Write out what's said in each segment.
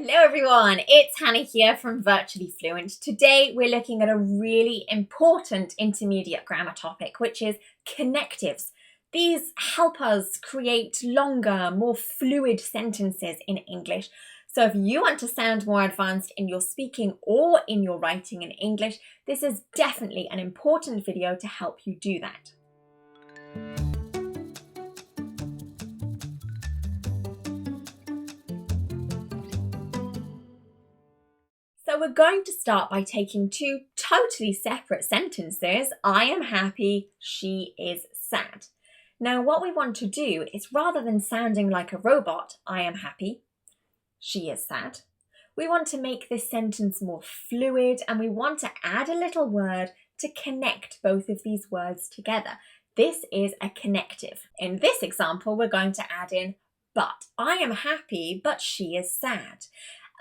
Hello everyone, it's Hannah here from Virtually Fluent. Today we're looking at a really important intermediate grammar topic, which is connectives. These help us create longer, more fluid sentences in English. So if you want to sound more advanced in your speaking or in your writing in English, this is definitely an important video to help you do that. So we're going to start by taking two totally separate sentences. I am happy, she is sad. Now what we want to do is, rather than sounding like a robot, I am happy, she is sad, we want to make this sentence more fluid and we want to add a little word to connect both of these words together. This is a connective. In this example, we're going to add in but. I am happy, but she is sad.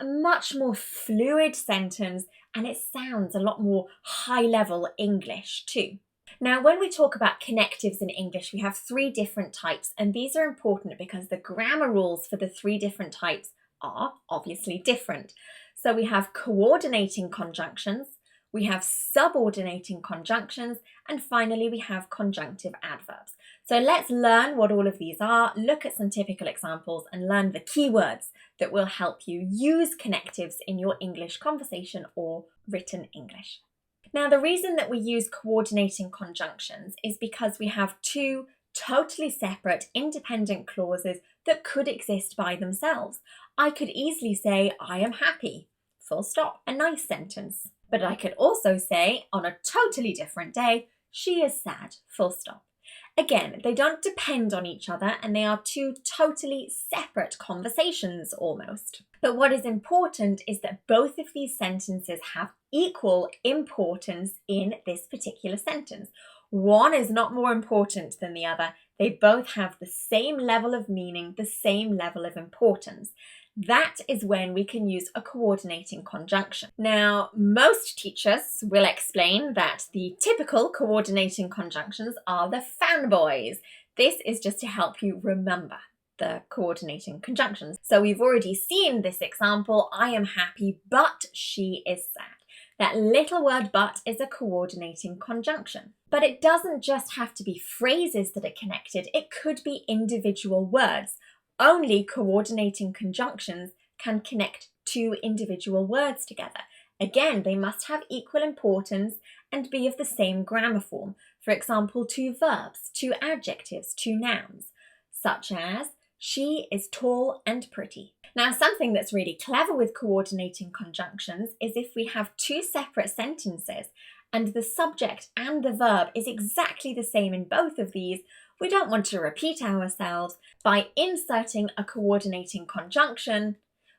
A much more fluid sentence, and it sounds a lot more high-level English too. Now, when we talk about connectives in English, we have three different types, and these are important because the grammar rules for the three different types are obviously different. So we have coordinating conjunctions, we have subordinating conjunctions, and finally we have conjunctive adverbs. So let's learn what all of these are, look at some typical examples, and learn the key words that will help you use connectives in your English conversation or written English. Now, the reason that we use coordinating conjunctions is because we have two totally separate independent clauses that could exist by themselves. I could easily say, I am happy, full stop, a nice sentence. But I could also say, on a totally different day, she is sad, full stop. Again, they don't depend on each other and they are two totally separate conversations almost. But what is important is that both of these sentences have equal importance in this particular sentence. One is not more important than the other. They both have the same level of meaning, the same level of importance. That is when we can use a coordinating conjunction. Now, most teachers will explain that the typical coordinating conjunctions are the fanboys. This is just to help you remember the coordinating conjunctions. So we've already seen this example, I am happy, but she is sad. That little word but is a coordinating conjunction. But it doesn't just have to be phrases that are connected, it could be individual words. Only coordinating conjunctions can connect two individual words together. Again, they must have equal importance and be of the same grammar form. For example, two verbs, two adjectives, two nouns, such as she is tall and pretty. Now, something that's really clever with coordinating conjunctions is if we have two separate sentences and the subject and the verb is exactly the same in both of these, we don't want to repeat ourselves. By inserting a coordinating conjunction,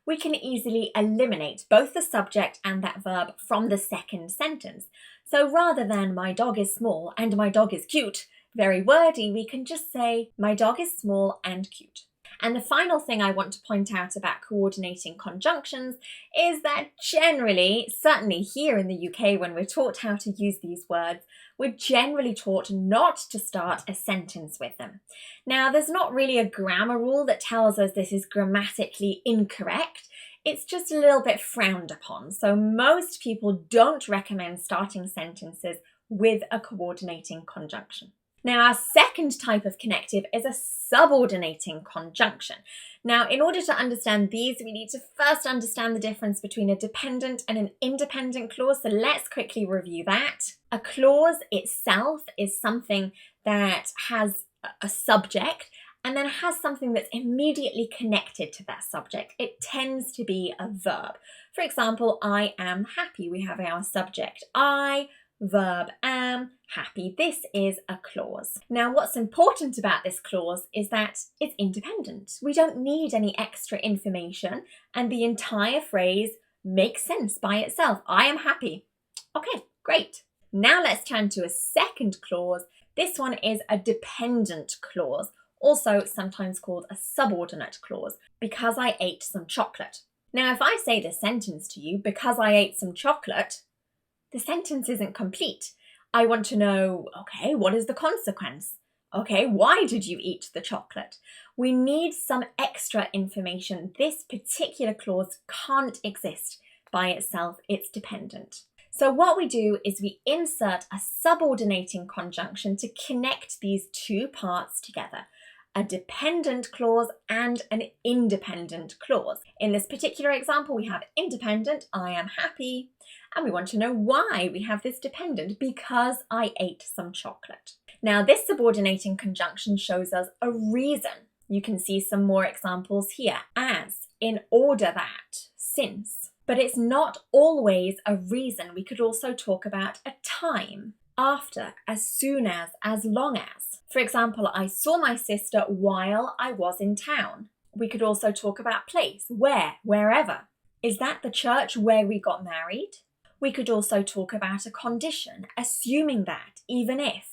we can easily eliminate both the subject and that verb from the second sentence. So rather than my dog is small and my dog is cute, very wordy, we can just say my dog is small and cute. And the final thing I want to point out about coordinating conjunctions is that generally, certainly here in the UK when we're taught how to use these words, we're generally taught not to start a sentence with them. Now, there's not really a grammar rule that tells us this is grammatically incorrect. It's just a little bit frowned upon. So most people don't recommend starting sentences with a coordinating conjunction. Now, our second type of connective is a subordinating conjunction. Now, in order to understand these, we need to first understand the difference between a dependent and an independent clause. So let's quickly review that. A clause itself is something that has a subject and then has something that's immediately connected to that subject. It tends to be a verb. For example, I am happy. We have our subject I, verb am, happy. This is a clause. Now, what's important about this clause is that it's independent. We don't need any extra information and the entire phrase makes sense by itself. I am happy. Okay, great. Now let's turn to a second clause. This one is a dependent clause, also sometimes called a subordinate clause, because I ate some chocolate. Now, if I say this sentence to you, because I ate some chocolate, the sentence isn't complete. I want to know, okay, what is the consequence? Okay, why did you eat the chocolate? We need some extra information. This particular clause can't exist by itself, it's dependent. So what we do is we insert a subordinating conjunction to connect these two parts together, a dependent clause and an independent clause. In this particular example, we have independent, I am happy, and we want to know why we have this dependent, because I ate some chocolate. Now, this subordinating conjunction shows us a reason. You can see some more examples here, as, in order that, since. But it's not always a reason. We could also talk about a time, after, as soon as long as. For example, I saw my sister while I was in town. We could also talk about place, where, wherever. Is that the church where we got married? We could also talk about a condition, assuming that, even if.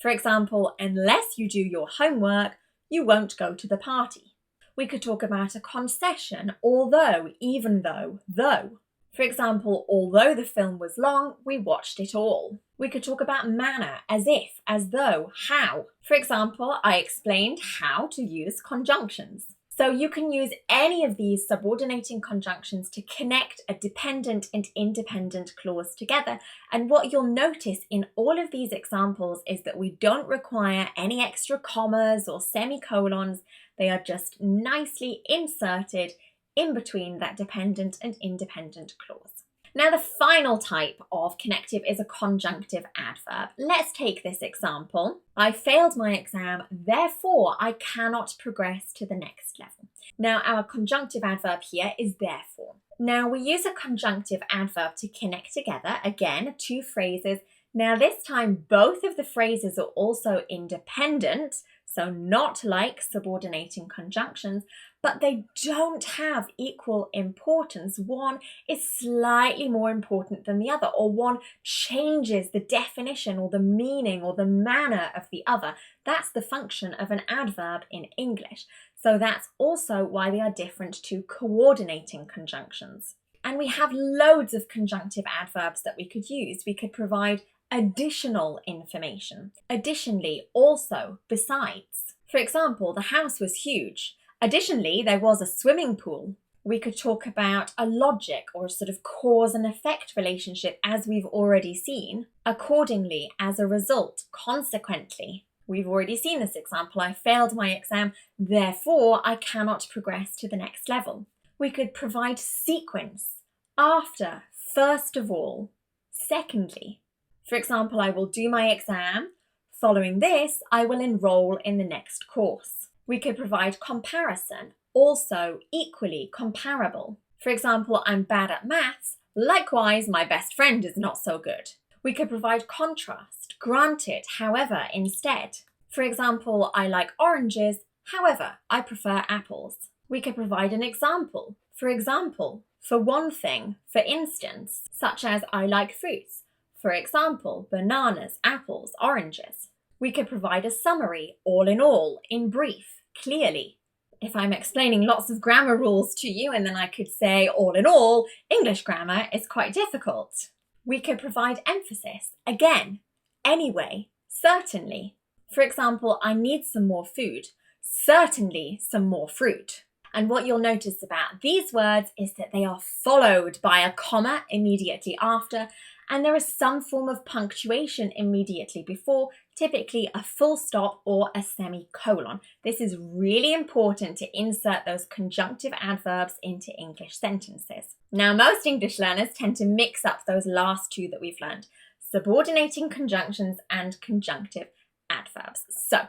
For example, unless you do your homework, you won't go to the party. We could talk about a concession, although, even though, though. For example, although the film was long, we watched it all. We could talk about manner, as if, as though, how. For example, I explained how to use conjunctions. So you can use any of these subordinating conjunctions to connect a dependent and independent clause together. And what you'll notice in all of these examples is that we don't require any extra commas or semicolons. They are just nicely inserted in between that dependent and independent clause. Now, the final type of connective is a conjunctive adverb. Let's take this example. I failed my exam, therefore I cannot progress to the next level. Now, our conjunctive adverb here is therefore. Now, we use a conjunctive adverb to connect together, again, two phrases. Now, this time, both of the phrases are also independent, so not like subordinating conjunctions, but they don't have equal importance. One is slightly more important than the other, or one changes the definition or the meaning or the manner of the other. That's the function of an adverb in English. So that's also why they are different to coordinating conjunctions. And we have loads of conjunctive adverbs that we could use. We could provide additional information. Additionally, also, besides. For example, the house was huge. Additionally, there was a swimming pool. We could talk about a logic or a sort of cause and effect relationship, as we've already seen. Accordingly, as a result, consequently. We've already seen this example. I failed my exam, therefore I cannot progress to the next level. We could provide sequence. After, first of all, secondly. For example, I will do my exam. Following this, I will enroll in the next course. We could provide comparison, also equally comparable. For example, I'm bad at maths. Likewise, my best friend is not so good. We could provide contrast, granted, however, instead. For example, I like oranges. However, I prefer apples. We could provide an example. For example, for one thing, for instance, such as I like fruits. For example, bananas, apples, oranges. We could provide a summary, all in all, in brief, clearly. If I'm explaining lots of grammar rules to you, and then I could say, all in all, English grammar is quite difficult. We could provide emphasis, again, anyway, certainly. For example, I need some more food, certainly some more fruit. And what you'll notice about these words is that they are followed by a comma immediately after, and there is some form of punctuation immediately before, typically a full stop or a semicolon. This is really important to insert those conjunctive adverbs into English sentences. Now, most English learners tend to mix up those last two that we've learned, subordinating conjunctions and conjunctive adverbs. So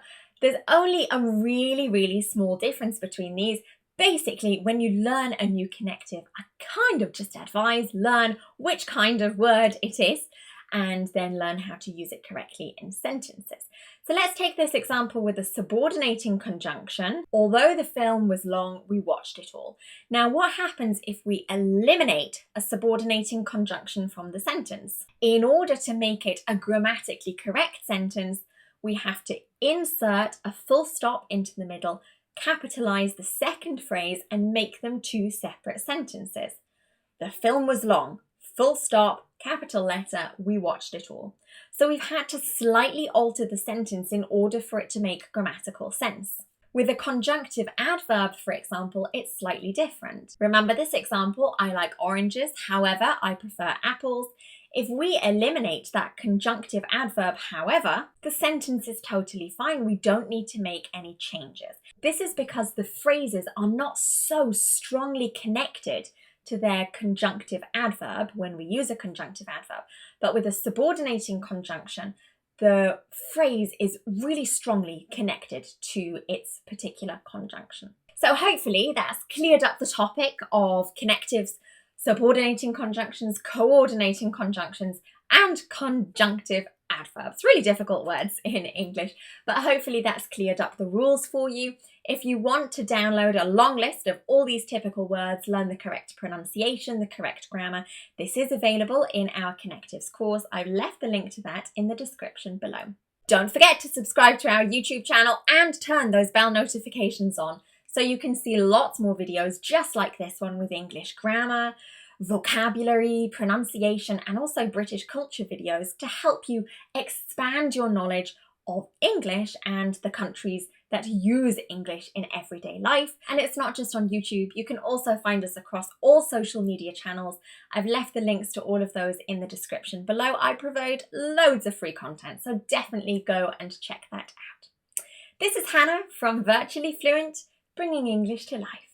there's only a really, really small difference between these. Basically, when you learn a new connective, I kind of just advise learn which kind of word it is and then learn how to use it correctly in sentences. So let's take this example with a subordinating conjunction. Although the film was long, we watched it all. Now, what happens if we eliminate a subordinating conjunction from the sentence? In order to make it a grammatically correct sentence, we have to insert a full stop into the middle, capitalize the second phrase, and make them two separate sentences. The film was long, full stop, capital letter, we watched it all. So we've had to slightly alter the sentence in order for it to make grammatical sense. With a conjunctive adverb, for example, it's slightly different. Remember this example, I like oranges, however, I prefer apples. If we eliminate that conjunctive adverb, however, the sentence is totally fine. We don't need to make any changes. This is because the phrases are not so strongly connected to their conjunctive adverb when we use a conjunctive adverb. But with a subordinating conjunction, the phrase is really strongly connected to its particular conjunction. So hopefully that's cleared up the topic of connectives, subordinating conjunctions, coordinating conjunctions, and conjunctive adverbs. Really difficult words in English, but hopefully that's cleared up the rules for you. If you want to download a long list of all these typical words, learn the correct pronunciation, the correct grammar, this is available in our Connectives course. I've left the link to that in the description below. Don't forget to subscribe to our YouTube channel and turn those bell notifications on so you can see lots more videos just like this one with English grammar, vocabulary, pronunciation, and also British culture videos to help you expand your knowledge of English and the countries that use English in everyday life. And it's not just on YouTube. You can also find us across all social media channels. I've left the links to all of those in the description below. I provide loads of free content, so definitely go and check that out. This is Hannah from Virtually Fluent, bringing English to life.